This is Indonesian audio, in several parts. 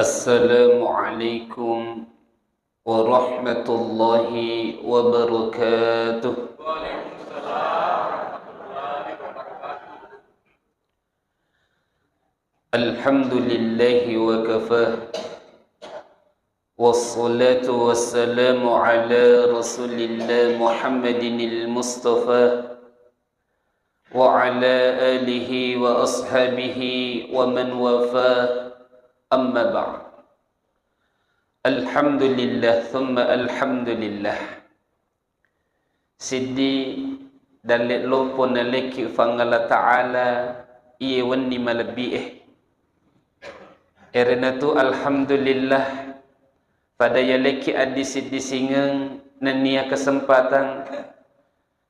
Assalamualaikum warahmatullahi wabarakatuh. Alhamdulillahi wa kafah. Wassalatu wassalamu ala rasulillah Muhammadinil Mustafa wa ala alihi wa ashabihi wa man wafah. Amma ba'd. Alhamdulillah thumma alhamdulillah. Siddi dalit lopo naleki fangala ta'ala iye wani malabi'eh. Erenatu alhamdulillah pada yaleki adi siddi singang nania kesempatan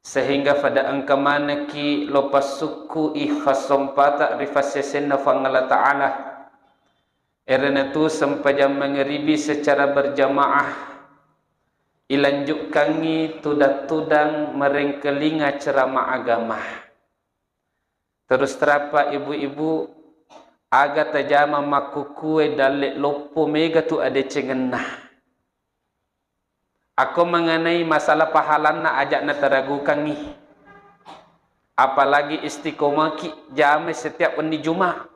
sehingga pada angka manaki lopas suku ihfasompata rifasesena fangala ta'ala. Erenatu sempajam mengeribi secara berjamaah ilanjuk kangi tudak-tudang merengkelinga ceramah agama. Terus terapa ibu-ibu aga tajama makukue dalek lopo mega tu ada cengenah. Aku mengenai masalah pahalana ajak na teragu kangi. Apalagi istiqomah ki jame setiap wendi Jumat.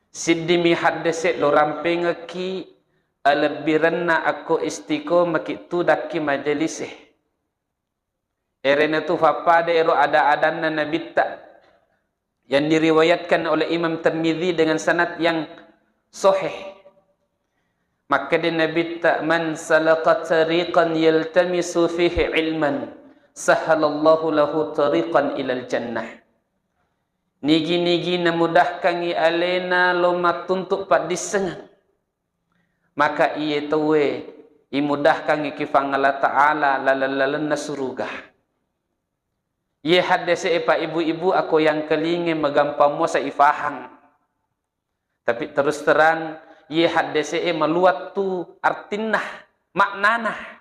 Siddi mi haddeset lo rampeng ki alabiranna aku istiqomah ki tu daki majeliseh. Erena tu fapada ero ada-adanna nabitta yang diriwayatkan oleh Imam Tirmidzi dengan sanad yang sahih. Maka di nabitta man salaka tariqan yaltamisu fihi ilman sahalallahu lahu tariqan ilal jannah. Nigi-nigi namudahkan i alena loma tuntuk pak disengang. Maka iye tawe imudahkan i kifangala ta'ala lalalalan surga. Iye hadese pak ibu-ibu aku yang kelinge magampamo sa ifahang. Tapi terus terang iye hadese maluat tu artinah maknanah.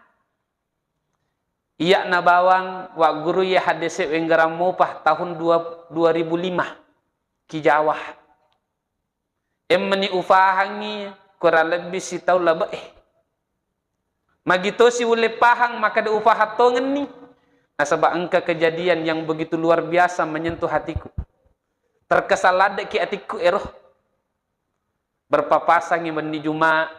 Iya na bawang wa guru ya hadese wenggaramu pah tahun 2005 ki Jawa. Meni ufahangi kurang lebih si tahu lah magito si ule pahang maka de ufahatongen ni. Nah sebab angka kejadian yang begitu luar biasa menyentuh hatiku. Terkesalade ki hatiku eroh. Berpapasangi mendi Jumat.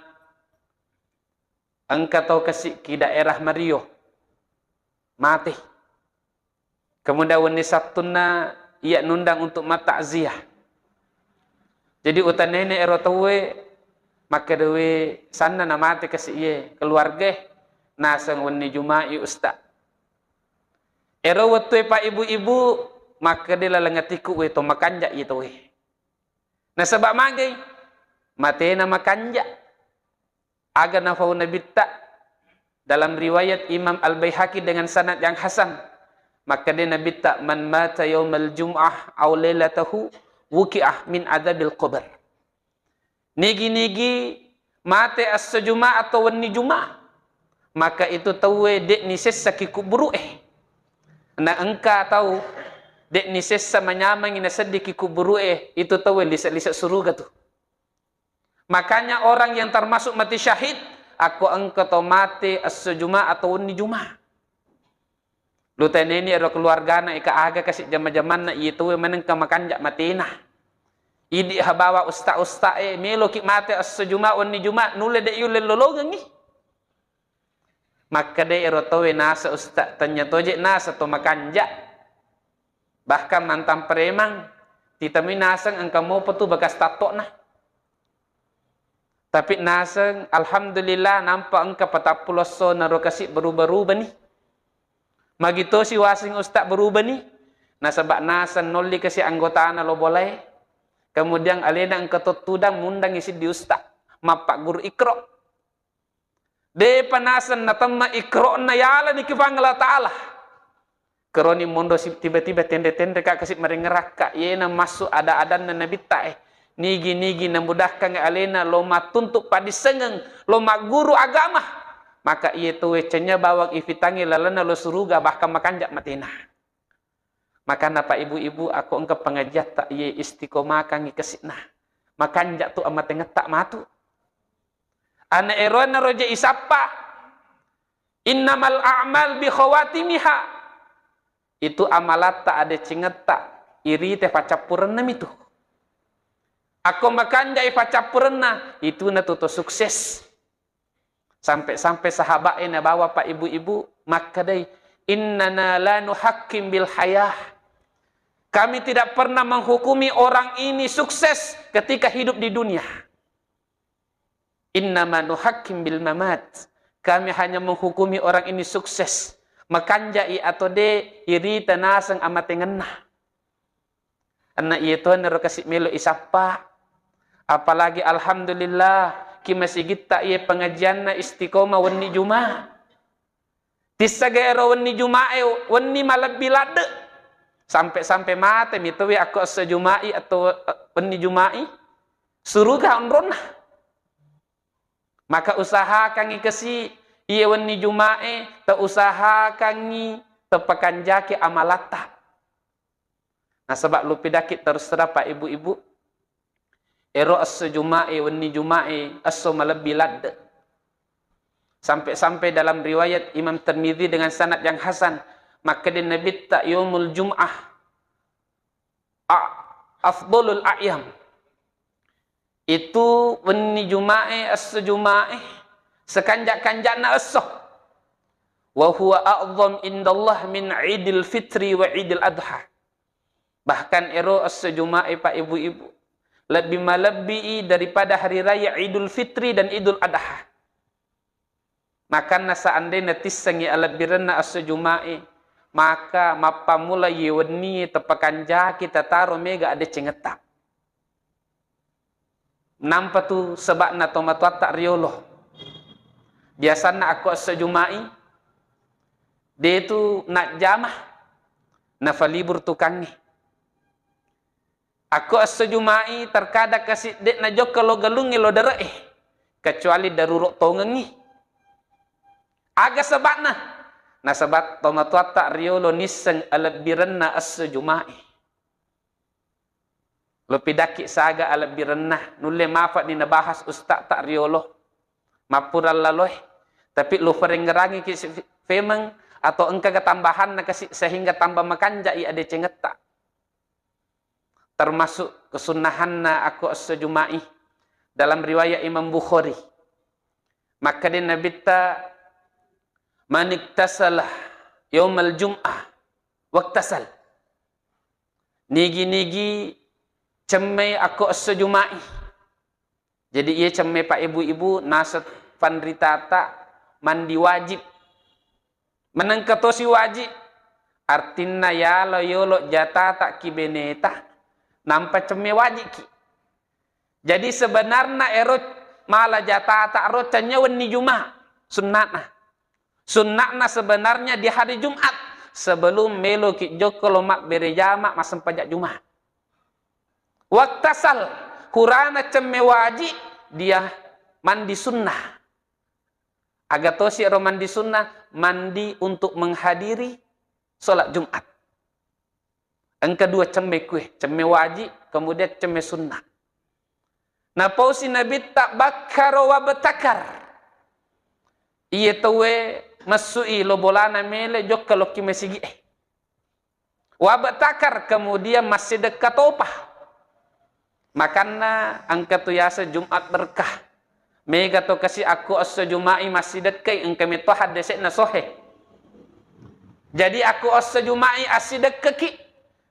Angka tau kasih ki daerah Mario. Mati. Kemudian wani Sabtuna ia nundang untuk matakziah. Jadi utan nenek erotawe maka dewe sana na mati kasih iye keluarga nasang wani Juma'i ustaz. Ero waktu pak ibu-ibu maka dia lalangatiku we to makanja itu we. Nah sebab magai mati na makanja. Aga na fauna bitta. Dalam riwayat Imam Al-Baihaqi dengan sanad yang hasan, maka dia Nabi tak man mata yaumal jum'ah aw lailatahu wuki'ah min adzabil qabr. Nigi-nigi mate as-jumaa atau wani Jumat, maka itu tahu dek ni sessa ki kuburu na engka tahu dek ni sessa menyamang ina sedih ki kuburu itu tahu lisak-lisak surga tu. Makanya orang yang termasuk mati syahid aku engkau to mati as-jumaa atau wani Jumat. Lu tanya ini ada keluarga na ika aga kasih jama-jaman na itu meneng ka makanja matina. Idi habawa usta-usta melo ki mati as-jumaa wani Jumat nule de yule lologang ni. Maka de ero towe nasa usta tanya toje nasa to makanja. Bahkan mantan premang titami nasang engkau mau petu bagas tato na. Tapi nasang alhamdulillah nampak engka patapuloso naro kasih berubah-ubah ni. Magito si wasing ustaz berubah ni. Nasabak nasan noli kasih anggota na lo boleh. Kemudian alena engka tutudang mundang isi di ustaz. Mapak guru ikro. De panasan natamma ikro na yala ni kifangala ta'ala. Keroni mondo si tiba-tiba tende-tende kak kasih merengerak kak. Yena masuk ada-adan na nabi ta'eh. Nigi-nigi namudahkan alena loma tuntuk padi sengeng loma guru agama maka ia tu wecenya bawang ifitangi lalana lo suruga bahkan makanjak matina. Maka napa ibu-ibu aku engkau pengajat tak ia istiqomah kangi kesitnah. Makanjak tu amat ngetak matu. Ana erona roja isapa. Innamal a'mal bi khawatimiha. Itu amalat tak ada cingetak. Iri te pacapurna itu. Aku makanjak pacapurna. Itu na tuto sukses. Sampai-sampai sahabat na bawa pak ibu-ibu. Maka day. Innana la nuhakkim bil hayah. Kami tidak pernah menghukumi orang ini sukses ketika hidup di dunia. Innama nuhakkim bil mamat. Kami hanya menghukumi orang ini sukses. Makanjai atau de iri tanasang amat ngena. Anak itu nero kasih melo isapa. Apalagi alhamdulillah ki masih kita ia pengajian na istiqomah wani Jumat. Tisagero wani Jumat wani malabilade. Sampai mati mitawi aku sejumai atau wani Jumai surga onrona. Maka usaha kangi kesi iya wani Jumai ta usaha kangi tepakan jaki amalata. Nah sebab lu pidakit terus terapa ibu-ibu ero sejumai wani Jumai aso malabilad. Sampai dalam riwayat Imam Tirmidzi dengan sanad yang hasan. Maka di Nabi tak yaumul Jum'ah afdolul a'yam. Itu wani Jum'ah as-Jum'ah sekanjak-kanjakna as-soh. Wa huwa a'zam indallah min idil fitri wa idil adha. Bahkan ero as-Jum'ah pak ibu-ibu lebih melebihi daripada hari raya Idul Fitri dan Idul Adha. Maka seandainya tisangi alat birana as-Jum'ah maka mapa mula yeweni tepakan kita taruh mega ada cengetak. Nampak tu sebab na tomat tak rioloh. Biasanya aku sejumai dia tu nak jamah na falibur tukangi. Aku sejumai terkadang kasih dek na jok kalau galungi lo dere kecuali darurok tongengi. Agak sebabna nah sabat tomatua tak riolo niseng alat birenna as-Jumai. Lo pidaki saga alat birenna nulle mafat ni nabahas ustaz tak riolo. Mapural laloh. Tapi lo perengerangi ki femeng atau engka ketambahan na kasih sehingga tambah makanjai ada cengeta. Termasuk kesunahan na aku as-Jumai dalam riwayat Imam Bukhari. Maka di Nabi ta maniktasalah yaumal Jum'ah waktasal. Nigi-nigi cemai aku as-Jumai. Jadi ia cemai pak ibu-ibu nasat pandritata mandi wajib. Menengkatosi wajib. Artinya ya lo yolo jata tak kibeneta. Nampak cemai wajib ki. Jadi sebenarnya erot malah jata tak rocanya wani Jum'ah. Sunnatna. Sunnahna sebenarnya di hari Jumat sebelum melo ki joko lomak berejama masam pajak Jumat. Waktasal hurana cemme wajib dia mandi sunnah. Agatosi ro mandi sunnah mandi untuk menghadiri solat Jumat. Yang kedua cemme wajib kemudian cemme sunnah. Nah pausi Nabi tak bakar wa betakar. Iya tawe masui lo bolana mele jok kalau ki mesigi wabak takar kemudian masih dekat opah makanna angkat tu yasa Jumat berkah mega to kasih aku as-Jumai masih dekat engke meto hadese na sohe jadi aku as-Jumai asih dekat ki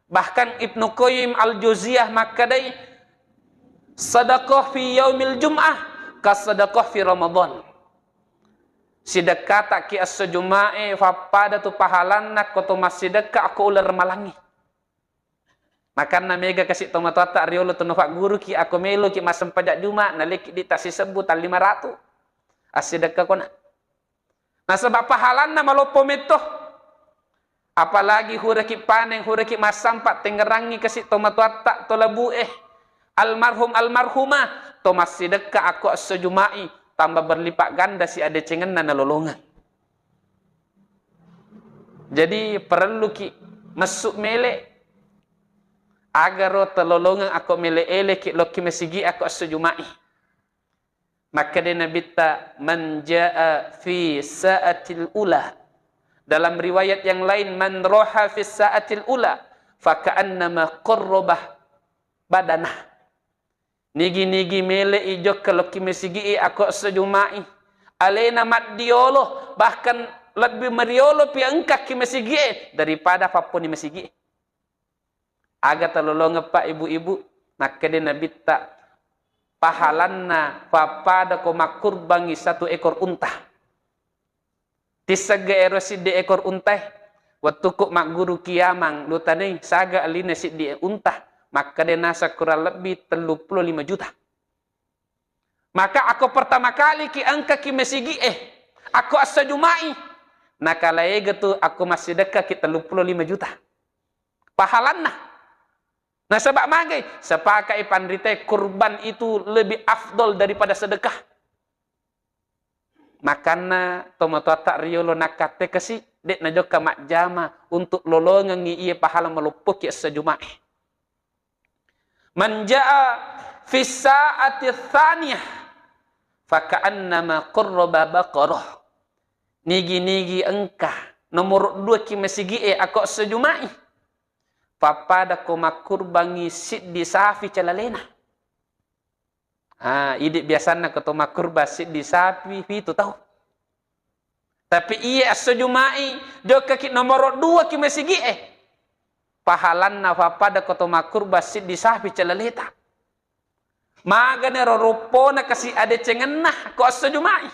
bahkan Ibnu Qayyim al-Jauziyah makadai sedekah fi yaumil Jum'ah ka sedekah fi Ramadan. Sedekah tak ki as-Jumai fapada tu pahalanna koto masih dekat aku ular malangi. Makan na mega kasih tomato tak riolo tu nufak guru ki aku melo ki masam pajak Jumat naleki di tasi sebut 500. As-sedekah kona. Nah sebab pahalanna malopo metoh. Apalagi hura ki paneng hura ki masam pak tengerangi kasih tomato tak tolabu almarhum almarhumah to masih dekat aku as-Jumai. Tambah berlipat ganda si ada cengenna na lolongan. Jadi perlu ki masuk mele Agar telolongan aku mele-ele ki loki mesigi aku asujumai. Maka dia Nabi ta man jaa fi sa'atil ula. Dalam riwayat yang lain man roha fi sa'atil ula fa ka'annama qarrabah badanah. Nigi-nigi mele ijo kalau kimesigi aku asujumai. Alena mat diolo bahkan lebih meriolo pi engkak kimesigi daripada papun mesigi. Aga telolong pak ibu-ibu maka dia Nabi ta pahalanna papada ko makurbangi satu ekor unta. Tisaga erosi de ekor unta. Waktu kok mak guru kiamang lutane saga aline si di unta maka dia nasa kurang lebih 35 juta. Maka aku pertama kali ki angka ki mesigi aku asajumai. Nakala gitu aku masih dekat ki 35 juta. Pahalanna. Nah sebab magai sepakai pandrite kurban itu lebih afdol daripada sedekah. Makana tomato tak riolo nakate kasi dek na joka mak jama untuk lolongan ngi iye pahala melupuk ya sejumah. Manjaa fi sa'ati tsaniyah fa ka'annama qarraba baqarah. Nigi-nigi engkah nomor 2 ki mesigi aku sejumah. Papada ko makurbangi siddi safi calalena. Idik biasanya ko makurba siddi safi itu tahu. Tapi iya asujumai joka ki nomor 2 ki mesigi pahalanna papada ko makurba siddi safi calaleta. Magane rorupona kasi ade cengenah ko asujumai.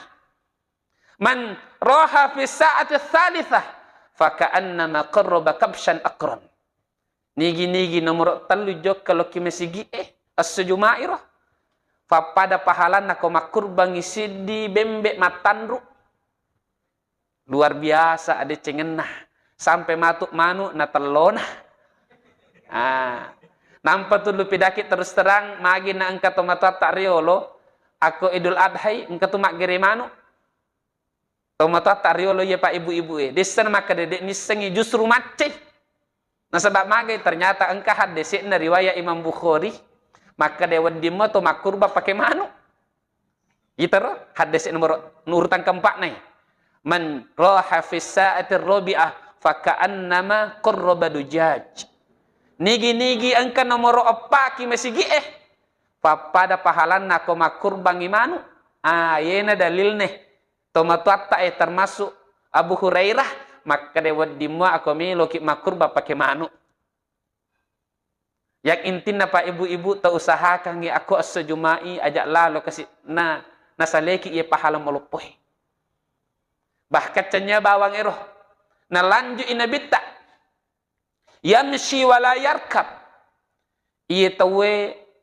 Man roha fi sa'ati tsalitsah fa ka'annama qarraba kabshan aqran. Nigi-nigi nomor 3 jok kalau kimesigi as-sujumai roh. Fapada pahalan ko makurbangi sidi bembe matanru. Luar biasa ada cengenah. Sampai matuk manu na telona. Nampak tu lupi dakit terus terang magi na angka tomato tak riolo. Aku Idul Adha angka tu mak gere manu. Tomato tak riolo ya pak ibu-ibu Desan maka dedek nisengi justru macet. Nah sebab magai ternyata engkau hadisik na riwayat Imam Bukhari maka dewan dimo to makurba pakai manu. Itu hadis nomor urutan keempat nih. Man roha fi sa'atir rabi'ah fa ka'annama qarraba dujaj. Nigi-nigi engkau nomor 4 ki mesigi pada pahalanna ko makurbangi manu. Yena dalil nih. Tomatuatta termasuk Abu Hurairah maka dewan dimo aku milo ki makurba pakai manu. Yang intinya pak ibu-ibu tak usahakan aku sejumai ajak lalu kasih nasaleki ia pahala melupuh. Bahkan cenya bawang eroh. Na lanjut inabita. Yamshi wala yarkab. Ia tawe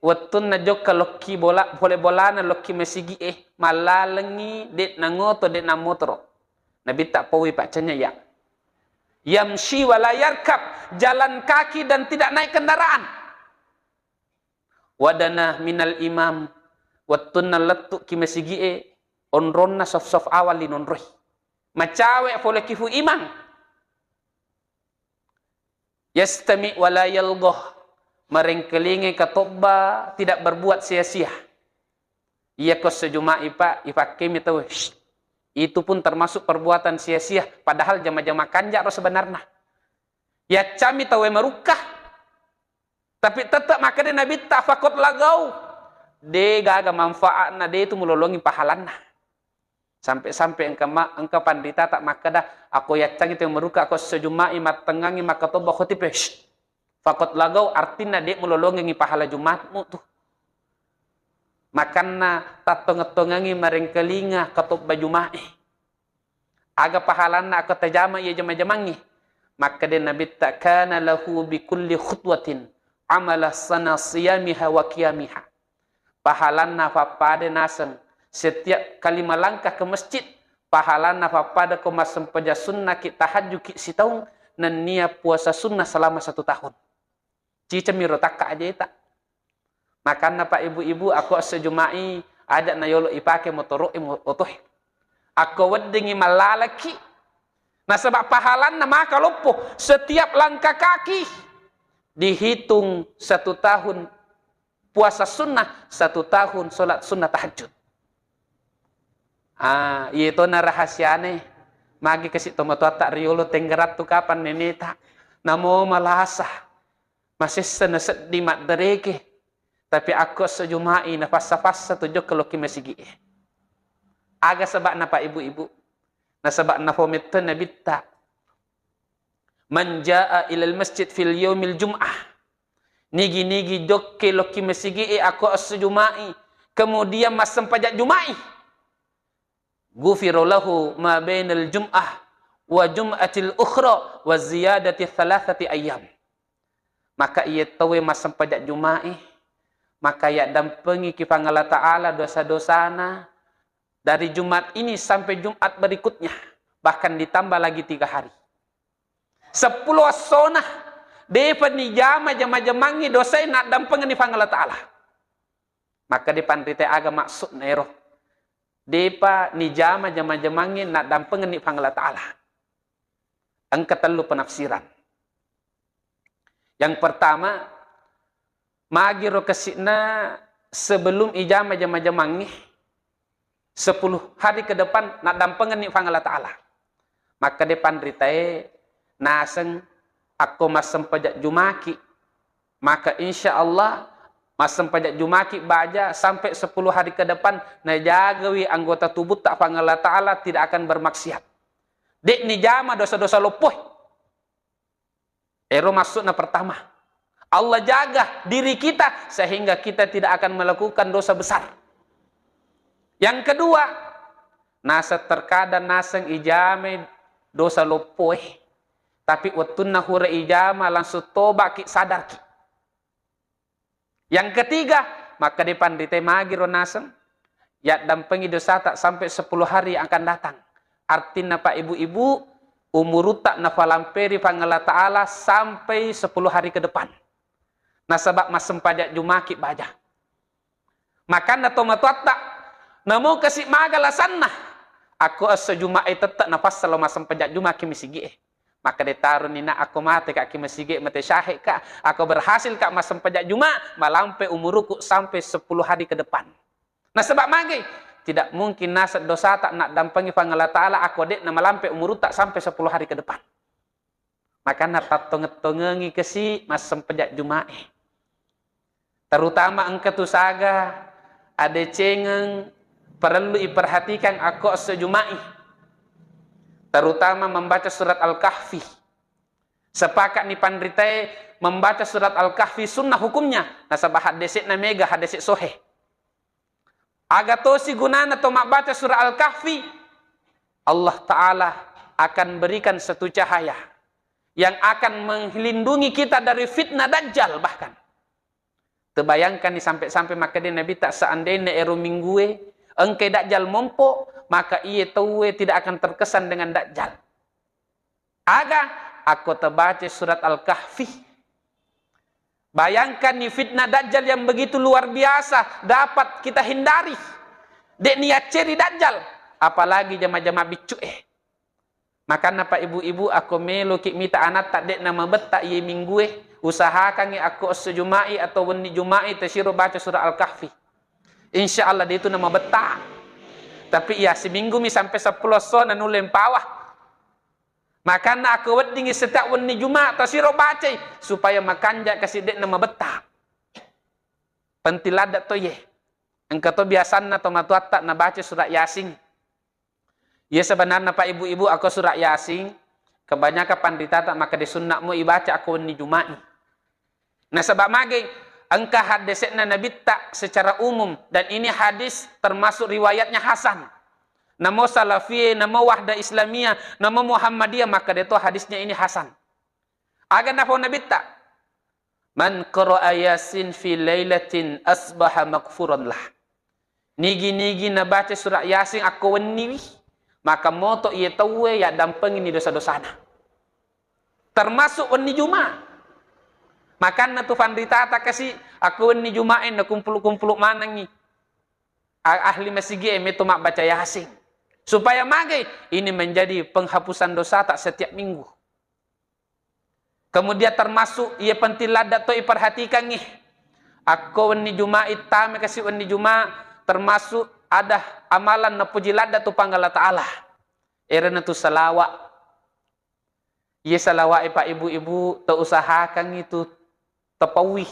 watun na joka loki bola boleh bolana loki mesigi malalengi det nangoto det namotro. Nabi tak pawi pak cenya ya. Yamshi wala yarkab, jalan kaki dan tidak naik kendaraan. Wadana minal imam wattunna lattu kimesigi onronna sof-sof awal linonroh. Macawe boleh kifu imam. Yastami wala yalgoh, merengkelingi katobba tidak berbuat sia-sia. Ia kos sejumah ipa kemi tahu. Itu pun termasuk perbuatan sia-sia. Padahal jama-jama kanjak roh sebenarnya. Ya cami tawe merukah. Tapi tetap maka dia Nabi tak fakot lagau. Dia gaga manfaatna dia itu melolongi pahalanna. Sampai-sampai engkau pandita tak maka dah. Aku ya cang itu merukah. Aku sejumai matengangi maka toba khotipe. Fakot lagau artinya dia melolongi pahala Jumatmu tuh. Makanna tatong-tongangi merengkelinga katop baju mai. Aga pahalanna aku tajama ia jama-jamangi. Maka dia Nabi tak kana lahu bi kulli khutwatin amala sana siyamiha wa qiyamiha. Pahalanna papada naseng setiap kali melangkah ke masjid pahalanna papada ko masem paja sunnah ki tahajud ki sitaung nan nia puasa sunnah selama 1 tahun. Cica miro takka aja tak. Makanya pak ibu-ibu aku sejumai ada na yolo ipake motor otoh. Aku wedengi malalaki. Nah sebab pahalan nama maka lupuh setiap langkah kaki dihitung 1 tahun puasa sunnah, 1 tahun solat sunnah tahajud. Itu na rahasiane. Magi kasih tomato tak riolo tenggerat tu kapan neneta. Namo malasa. Masih seneset di mat dereke. Tapi aku sejumai na fasa-fasa tujuh kalau kimasigi. Aga sebab napa ibu-ibu. Na sebab na fometan na bitta. Man jaa ilal masjid fil yaumil jum'ah. Nigi-nigi jokke lo kimasigi aku sejumai. Kemudian masam pajak jumai. Ghufira lahu ma bainal jum'ah wa jum'atil ukhra wa ziyadati 3 ayyam. Maka ia tahu masam pajak jumai. Maka ia dampengi ki pangala ta'ala dosa-dosana dari Jumat ini sampai Jumat berikutnya. Bahkan ditambah lagi 3 hari. 10 sonah. Depa ni jama-jama-jamangi dosa nak dampengi ni pangala ta'ala. Maka depan rite aga maksud nero. Depa ni jama-jama-jamangi nak dampengi ni pangala ta'ala. Angka telu penafsiran. Yang pertama, magiro kesina sebelum ijama jama-jamangi 10 hari ke depan nak dampengan ni pangala ta'ala. Maka depan ritae naseng aku masam pajak jumaki. Maka insya Allah masam pajak jumaki baja sampai 10 hari ke depan najagawi anggota tubuh tak pangala ta'ala tidak akan bermaksiat. Dek ni jama dosa-dosa lopoh. Ero maksudnya pertama. Allah jaga diri kita sehingga kita tidak akan melakukan dosa besar. Yang kedua, nasa terkadang naseng ijame dosa lopoh. Tapi watunna hura ijama langsung toba ki sadar ki. Yang ketiga, maka depan ditemagi ronasem ya dampengi dosa tak sampai 10 hari yang akan datang. Artinya Pak ibu-ibu umur tak nafalamperi pangala ta'ala sampai 10 hari ke depan. Nasabak masem pajak jumaki baja. Makan atau matuatak namu kasih magalasanna. Aku asa jumai tetap nafas kalau masem pajak jumaki misigi. Maka ditaruh nina aku mati kak kimasigi mati syahid kak. Aku berhasil kak masem pajak juma malampe umuruku sampai 10 hari ke depan. Nah sebab magi tidak mungkin nasab dosa tak nak dampangi pangala ta'ala aku dek na malampe umur tak sampai 10 hari ke depan. Maka nak tongeng-tongengi kesi masem pajak jumai. Terutama engkau tu saga ada cengeng perlu diperhatikan aku sejumai. Terutama membaca surat Al-Kahfi. Sepakat ni pandritai membaca surat Al-Kahfi sunnah hukumnya. Nasabah hadesik na mega hadesik sohe. Agatosi gunana atau mak baca surat Al-Kahfi. Allah Ta'ala akan berikan satu cahaya. Yang akan melindungi kita dari fitnah Dajjal bahkan. Terbayangkan ni sampai-sampai maka dia Nabi tak seandainya eru minggue. Engke Dajjal mompo. Maka ia tahu tidak akan terkesan dengan Dajjal. Aga aku terbaca surat Al-Kahfi. Bayangkan ni fitnah Dajjal yang begitu luar biasa dapat kita hindari. Dek niat ceri Dajjal. Apalagi jama-jama bicu Maka napa ibu-ibu aku melo kik mita anak tak dek nama betak ye minggu usahakan aku sejumai atau wani jumai tersiru baca surah Al-Kahfi. Insya Allah dia itu nama betak. Tapi ya seminggu mi sampai 10 son anu lempawah. Maka aku weddingi setiap wani Jumat tersiru baca supaya makan jak kasih dek nama betak. Pentiladat to ye. Engkau to biasana to matuat tak na baca surat Yasin. Ya sebenarnya Pak ibu-ibu aku surat Yasin kebanyakan pandita tak maka disunnahmu ibaca aku wani Jumat. Nah sebab magi engkau hadisnya Nabi tak secara umum dan ini hadis termasuk riwayatnya Hasan. Nama Salafiyah, nama Wahdah Islamiyah, nama Muhammadiyah maka itu hadisnya ini Hasan. Agar nafau Nabi tak man qara'a Yasin fi lailatin asbaha maghfuran lah. Nigi-nigi na baca surat Yasin aku wani maka moto ia tahu ya dampeng ini dosa-dosana. Termasuk wani Jumat. Makan na tu pandita tak kasih aku ni Jumain na kumpul-kumpul mana ni ahli masigi itu mak baca Yasin supaya magi ini menjadi penghapusan dosa tak setiap minggu. Kemudian termasuk ia penting lada tu iperhatikan ni. Aku wani Jumaat tame kasih wani Jumaat termasuk ada amalan na puji lada tu panggala Ta'ala. Erana tu salawat. Ia salawat pak ibu-ibu usahakan itu tepawih.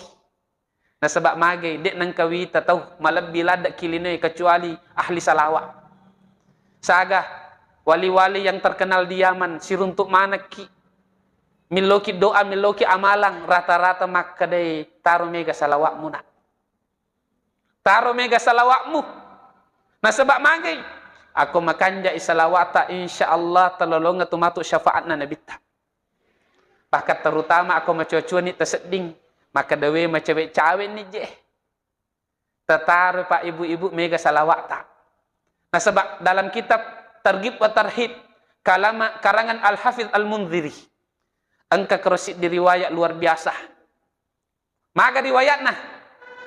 Nah sebab magai dek nang kawita tahu malabbi lada kilinoi kecuali ahli salawat. Sagah wali-wali yang terkenal di Yaman siruntuk mana ki miloki doa, miloki amalang, rata-rata maka day taruh mega salawatmu nak. Taruh mega salawatmu. Nah sebab magai, aku makanja isalawata insyaallah telolonga tumatu syafaatna Nabi ta. Bahkan terutama aku macuacuan ni terseding, maka dewe macawek cawen ni je. Tetaruh pak ibu-ibu mega salawata. Nah sebab dalam kitab Targhib wa Tarhib karangan Al-Hafidh Al-Munziri angka kerosit di riwayat luar biasa. Maka riwayatna,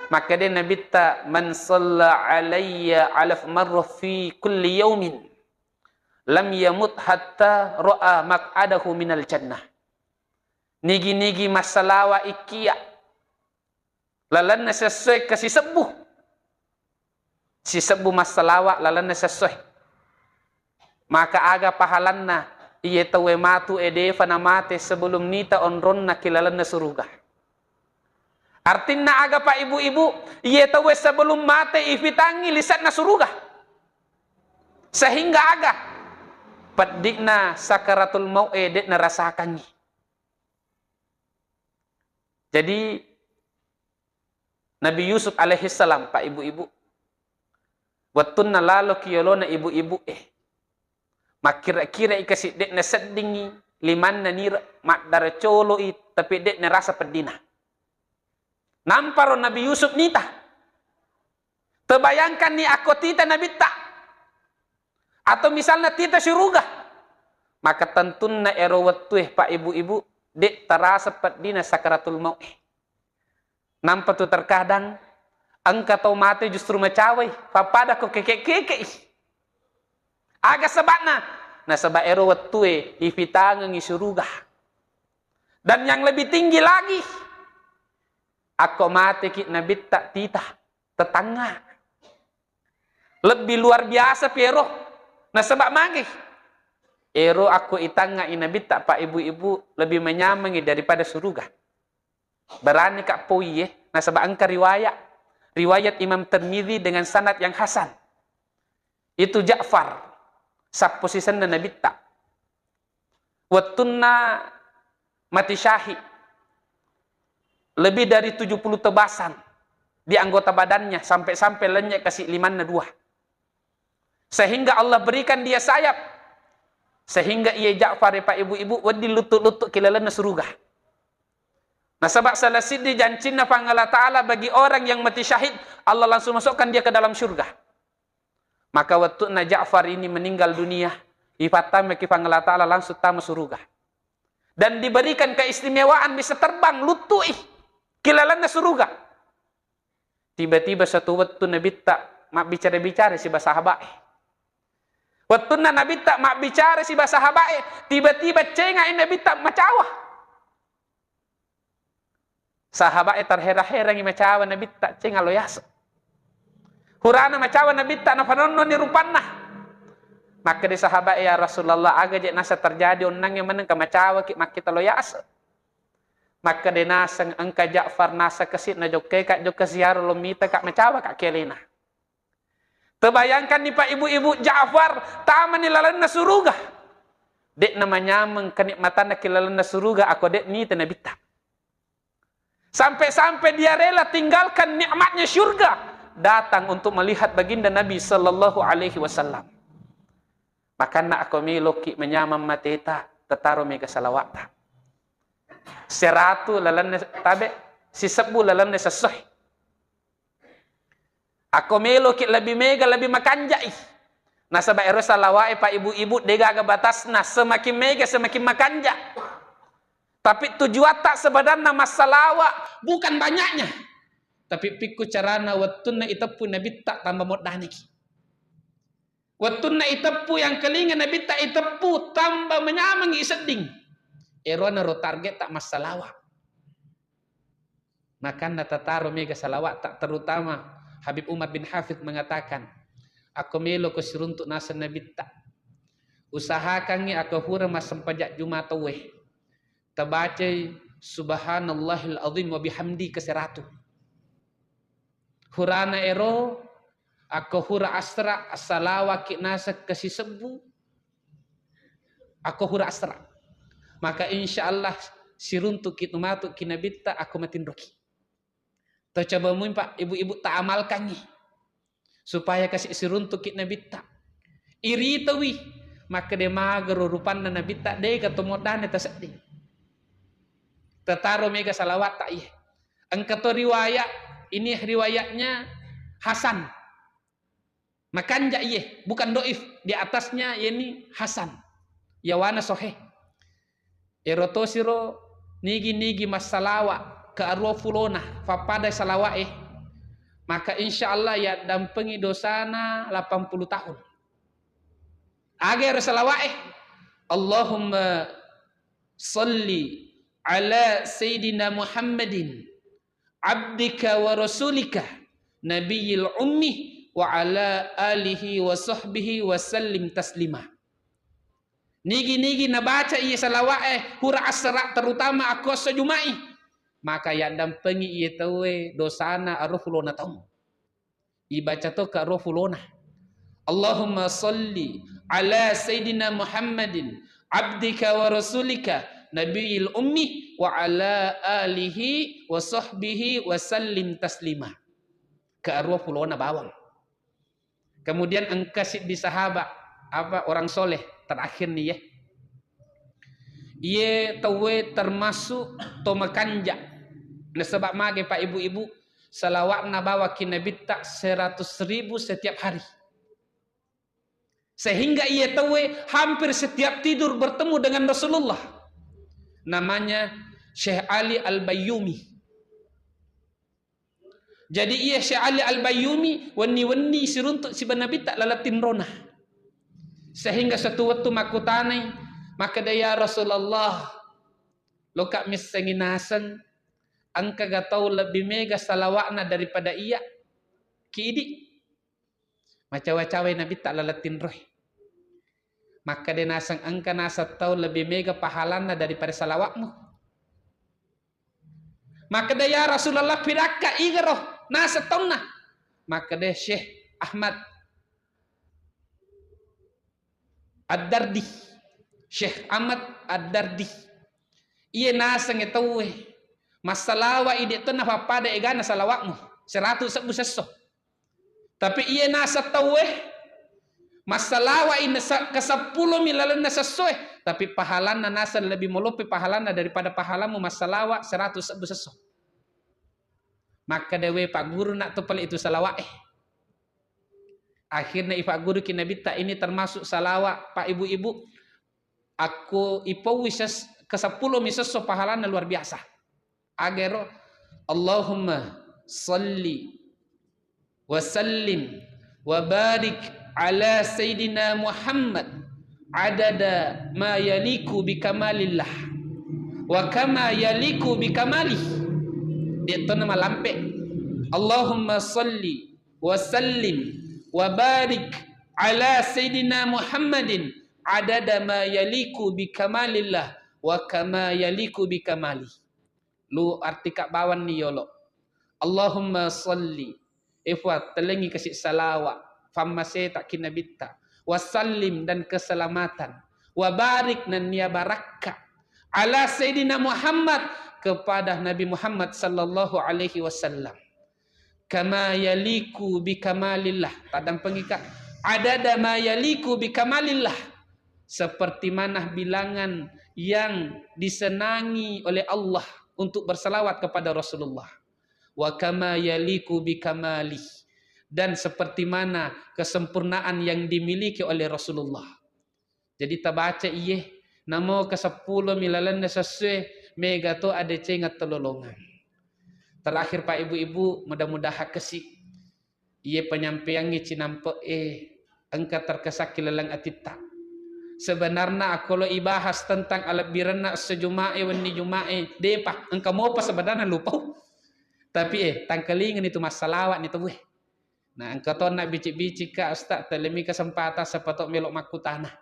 maka dia Nabi ta man shalla alayya alaf marrah fi kulli yawmin lam yamut hatta ra'a maq'adahu minal jannah. Nigi-nigi masalawa ikia lalan na sesuai kasi sebuh. Si sebuh masalawa lalan na sesuai. Maka aga pahalanna iya tawe matu edefa na mate sebelum nita onron na kilalan na suruga. Artinya aga pa ibu-ibu, iya tawe sebelum mate ifitangi lisan na suruga. Sehingga aga padik na sakaratul mau edet na rasakannya. Jadi Nabi Yusuf alaihissalam pak ibu-ibu, watun na lalo kiyolo na ibu-ibu mak kira-kira ikasih dek na sedingi liman na nira mak dara colo tapi dek na rasa pedina. Namparo Nabi Yusuf nita. Terbayangkan ni aku tita Nabi tak. Atau misalnya tita syuruga. Maka tentun na erowat tuh pak ibu-ibu dek terasa pedina sakaratul maut. Nampak tu terkadang angka tau mati justru macawai. Papada ko keke-keke. Aga sebabna, nah sebab erowat tuwe ifitangan isuruga. Dan yang lebih tinggi lagi, aku mati kit Nabi tak tita tetangga. Lebih luar biasa pero. Nah sebab magi, ero aku itanga Nabi tak pak ibu-ibu lebih menyamangi daripada suruga. Berani kak poi nah sebab angka riwayat Imam Tirmidzi dengan sanad yang hasan. Itu Ja'far. Sab posisi na Nabi tak. Wattunna mati syahid. Lebih dari 70 tebasan di anggota badannya sampai-sampai lenyek kasih liman na dua. Sehingga Allah berikan dia sayap. Sehingga ia Ja'far pak ibu-ibu wadi lutut-lutut kilalan na surga. Nah sebab salah sidi janjina pangala ta'ala bagi orang yang mati syahid, Allah langsung masukkan dia ke dalam syurga. Maka waktu na Ja'far ini meninggal dunia, ifatame ki pangala ta'ala langsung tamu surga. Dan diberikan keistimewaan bisa terbang lutui kilalan na surga. Tiba-tiba satu waktu Nabi tak mak bicara-bicara si sahabat. Waktu na Nabi tak mak bicara si sahabat, tiba-tiba cengai Nabi tak macawa. Sahabat terhera-hera ngi macawa Nabi tak cengal loyas. Hurana macawa Nabi tak na panonon ni rupanna. Maka di sahabat ya Rasulullah aga je nasa terjadi onang yang meneng ka macawa ki mak kita loyas. Maka di nasang angka Ja'far nasa kesit na jokke kak jokke siar lomita kak macawa kak kelena. Terbayangkan ni pak ibu-ibu Ja'far taman ni lalan na suruga. Dek namanya kenikmatan na kilalan na suruga aku dek ni Nabi tak. Sampai-sampai dia rela tinggalkan nikmatnya syurga datang untuk melihat baginda Nabi sallallahu alaihi wasallam. Maka nak aku miloki menyamam mateta tetaru mega salawata. Seratu lalan tabe si sebu lalan sesuai. Aku miloki lebih mega lebih makanjai. Nah sebab ero salawai pak ibu-ibu dega aga batasna semakin mega semakin makanja. Tapi tujuan tak sebenarnya masalah bukan banyaknya. Tapi piku carana wattuna itapu Nabi tak tambah modani. Wattuna itapu yang kelingan Nabi tak itapu tambah menyamangi seding. Erona ro target tak masalawat. Maka natataro mega salawat tak, terutama Habib Umar bin Hafidh mengatakan, aku melo ko siruntuk nasa nabi tak. Usahakan ni aku hura mas sempajak Jumat weh. Terbaca subhanallahil azim wa bihamdi ke 100. Hurana ero aku hura asra salawat ki nasa ke sisebu. Aku hura asra. Maka insyaallah siruntuk kita matuk kinabita aku matin roki. Tau coba mungkin pak ibu-ibu tak amalkan nih supaya kasih siruntuk kita nabita. Iri tawi maka dia mager rupan na nabita deh ketemu dan eta sedih. Tetaro mega salawat tak iya. Engkau riwayat ini riwayatnya Hasan. Makan ja iya bukan doif di atasnya ini Hasan. Yawana sohe. Eroto siro nigi masalawa ke arwah fulona fapada salawat maka insyaallah ya dampengi dosana 80 tahun. Agar salawat Allahumma salli ala sayyidina Muhammadin abdika wa rasulika nabiyil ummi wa ala alihi wa sahbihi wa sallim taslima. Nigi nabaca iya salawat hura asra terutama aku sejumai. Maka yang dampengi ia tahu dosana arufulona tahu. Ibaca tu ke arufulona. Allahumma salli ala sayyidina Muhammadin abdika wa rasulika nabiyil ummi wa ala alihi wa sahbihi wa sallim taslima. Ke arufulona bawang. Kemudian engkasih di sahabat apa orang soleh terakhir nih ya. Ia tahu termasuk tomakanja. Nah sebab mage pak ibu-ibu salawat nabawa kinabit tak 100.000 setiap hari. Sehingga ia tahu hampir setiap tidur bertemu dengan Rasulullah. Namanya Syekh Ali Al-Bayyumi. Jadi ia Syekh Ali Al-Bayyumi wani siruntuk si Nabi tak lalatin rona. Sehingga satu waktu makutanai maka dia Rasulullah lokak misenginasan angka gatau lebih mega salawatna daripada iya kidi macawa-cawa Nabi tak lalatin roh maka dia nasang angka nasa tahu lebih mega pahalana daripada salawatmu maka dia Rasulullah piraka iga roh nasa tahu nah maka dia Syekh Ahmad Ad-Dardi Syekh Ahmad Ad-Dardi ia nasang tahu masalawa ide tu nafa pada egana salawatmu 100 sebu seso. Tapi ia nasa tahu masalawa ini ke 10 milalan sesuai. Tapi pahalana nasa lebih melupi pahalana daripada pahalamu masalawa 100 sebu seso. Maka dewe pak guru nak tu pali itu salawat Akhirnya pak guru kinabita ini termasuk salawat pak ibu-ibu. Aku ipawi ke 10 miseso pahalana luar biasa. Agar Allahumma salli wa sallim wa barik ala sayyidina Muhammad adada ma yaliku bi kamalillah wa kama yaliku bi kamalih. Dia tu nama lampe. Allahumma salli wa sallim wa barik ala sayyidina Muhammadin adada ma yaliku bi kamalillah wa kama yaliku bi kamalih. Lu arti kak bawan ni yolo. Allahumma salli. Ifwat telengi kasih salawat. Famase tak kinabita. Wasallim dan keselamatan. Wabarik dan niya barakah. Ala Sayyidina Muhammad. Kepada Nabi Muhammad sallallahu alaihi wasallam. Kama yaliku bikamalillah. Tadang pengikat. Adada ma yaliku bikamalillah. Seperti mana bilangan yang disenangi oleh Allah. Untuk bersalawat kepada Rasulullah. Wa kama yaliku bikamali. Dan seperti mana kesempurnaan yang dimiliki oleh Rasulullah. Jadi tabaca iye. Namo ke 10 milalan sesuai. Mega to ada cengat telolongan. Terakhir pak ibu-ibu. Mudah-mudahan kesik. Iye penyampaiannya cinampe engka terkesak kilalang atita. Sebenarnya aku lo ibahas tentang alat birana sejumae wani jumae depa engkau mau apa sebenarnya lupa. Tapi tangkelingan itu masalawat itu weh. Nah engkau tahu nak bicik-bicik ka ustaz telemi kesempatan sepatok melok maku tanah.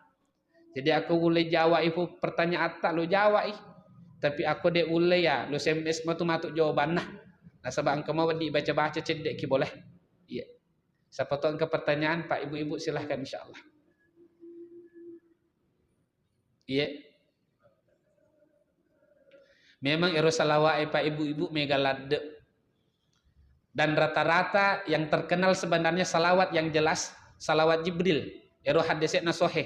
Jadi aku boleh jawab itu pertanyaan tak lo jawab tapi aku dek boleh ya lo SMS matu matuk jawaban nah. Nah sebab engkau mau dibaca-baca cedek ki boleh. Iya. Sepatok engkau pertanyaan Pak Ibu-ibu silahkan insyaallah. Iya. Memang ero salawat Pak Ibu-ibu mega lade. Dan rata-rata yang terkenal sebenarnya salawat yang jelas salawat Jibril. Ero hadisnya sahih.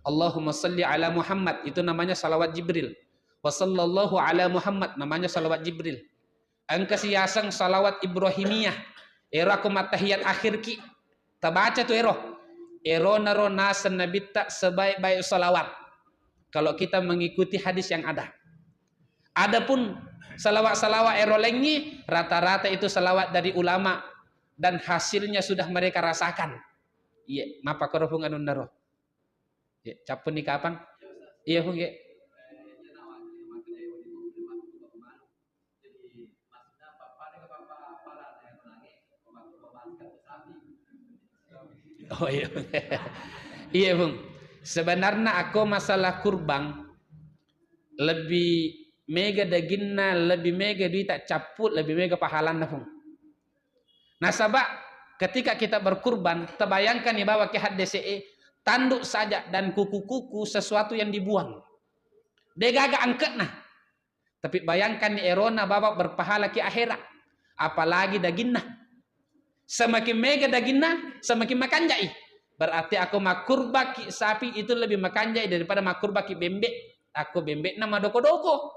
Allahumma salli ala Muhammad itu namanya salawat Jibril. Wa sallallahu ala Muhammad namanya salawat Jibril. Angka siasang salawat Ibrahimiyah. Ero aku matahiyat akhir ki. Tabaca tuh ero. Ero naro nasan nabi tak sebaik-baik salawat. Kalau kita mengikuti hadis yang ada. Adapun salawat-salawat erolengi rata-rata itu salawat dari ulama dan hasilnya sudah mereka rasakan. Iya, mapa korofung anun naro. Ya, capun ni kapan? Iya, hung ya. Oh iya. Iya, Bung. Sebenarnya aku masalah kurban lebih mega daginna, lebih mega duit tak caput, lebih mega pahalan nafung. Nah sabak ketika kita berkurban, terbayangkan nih bahwa ke DCE tanduk saja dan kuku-kuku sesuatu yang dibuang. Dia gagak angkat nah. Tapi bayangkan nih erona bawa berpahala ke akhirat. Apalagi daginna. Semakin mega daginna, semakin makan jai. Berarti aku makurbaki sapi itu lebih makan jai daripada makurbaki bembek. Aku bembek nama doko-doko.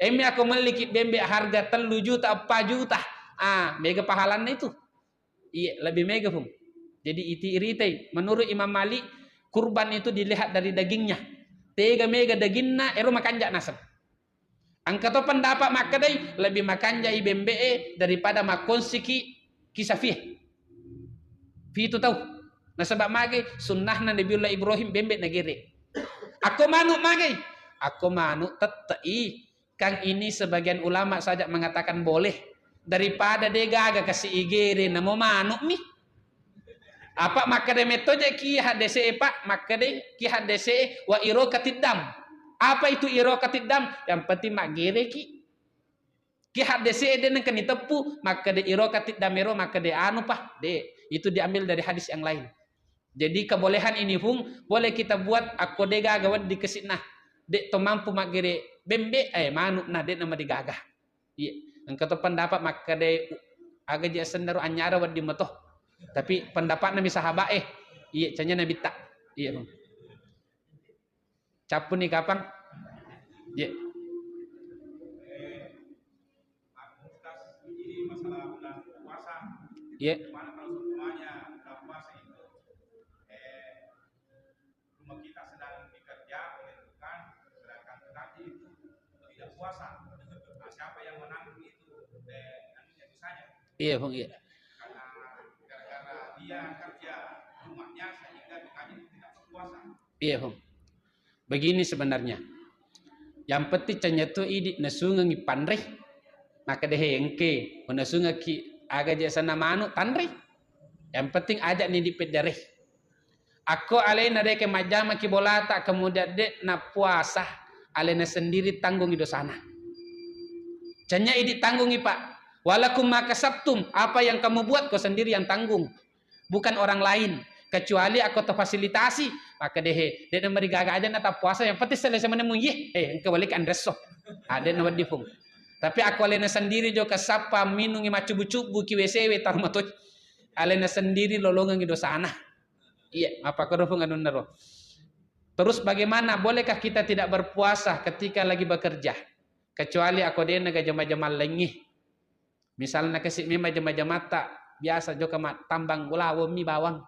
Emi aku memiliki bembek harga 3 juta 4 juta. Mega pahalan itu. Iya, lebih mega pun. Jadi iti irite. Menurut Imam Malik, kurban itu dilihat dari dagingnya. 3 mega dagingnya, ero makan jak nasab. Angka to pendapat makadai lebih makan jai bembek daripada makon siki kisafih. Fi itu tahu. Nah sebab magai sunnah Nabiullah Ibrahim bembek nagiri. Aku manuk magai. Aku manuk tetai. Kang ini sebagian ulama saja mengatakan boleh. Daripada dia gagal kasih igere namo manuk nih. Apa maka de metode ki hadese pak maka de ki hadese wa irokatid dam. Apa itu irokatid dam? Yang penting mak gere ki. Ki hadese de nang kani tepu maka de irokatid damero maka de anu pah de itu diambil dari hadis yang lain. Jadi kebolehan ini pun boleh kita buat aku de gagal di kesitnah. Dek to mampu mak gere bembe manuk nah de nama digagah. Iya. Engkau pendapat maka de agak dia sendiri anyara wad di matoh. Tapi pendapat nabi sahabat iya canya nabi tak. Iya bang. Capun nih kapan? Iya. Ini masalah bulan puasa. Iya. Mana kalau semuanya bulan puasa itu rumah kita sedang bekerja menentukan sedangkan nanti itu tidak puasa. Nah, siapa yang menanggung itu? Nantinya misalnya. Iya bang iya. Karena gara-gara dia kerja rumahnya sehingga makanya tidak berpuasa. Iya bang. Begini sebenarnya. Yang penting canya tu idik nasungang ipandreh. Maka deh engke nasunga ki aga je sana manu tanreh. Yang penting ajak ni di pedareh. Aku alena dek majama ki bolata kemudian dek na puasa alena sendiri tanggung itu sana. Canya idik tanggungi pak. Walakum maka sabtum apa yang kamu buat kau sendiri yang tanggung. Bukan orang lain. Kecuali aku terfasilitasi maka deh nomor gaga aja nata puasa yang penting selesai menemu engkau balik andreso ada nomor difung tapi aku alena sendiri juga sapa minungi macubu-cubu ki WCW tarmatot alena sendiri lolongan di sana iya apa korofung anun naro terus bagaimana bolehkah kita tidak berpuasa ketika lagi bekerja kecuali aku deh naga jama-jama lengi misalnya kasih mima jama-jama tak biasa juga tambang ulawo mi bawang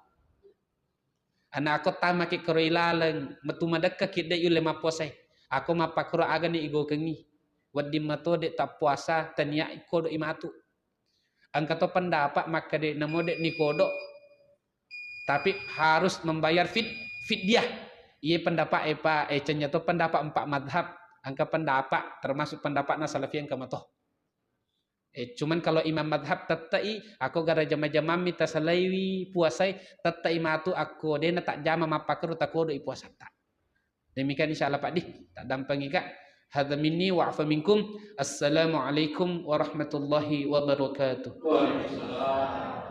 anak aku tamak ki kroilaleng metu madakka kidde yule maposai aku mapakro aga ni igo kengi waddi mato de tak puasa tania ikodo imatu angkato pendapat maka de namo de nikodo tapi harus membayar fidyah. Ia pendapat ecenya tu pendapat 4 madhab. Angka pendapat termasuk pendapat Salafiyah angka matoh. Cuman kalau imam madhab tatai aku gara jama-jama mita salaiwi puasai tatai matu aku dena tak jama mapakru takodo puasa tak. Demikian insyaallah Pak Di tak dampangi kak. Hadza minni wa afa minkum. Assalamualaikum warahmatullahi wabarakatuh. Waalaikumsalam.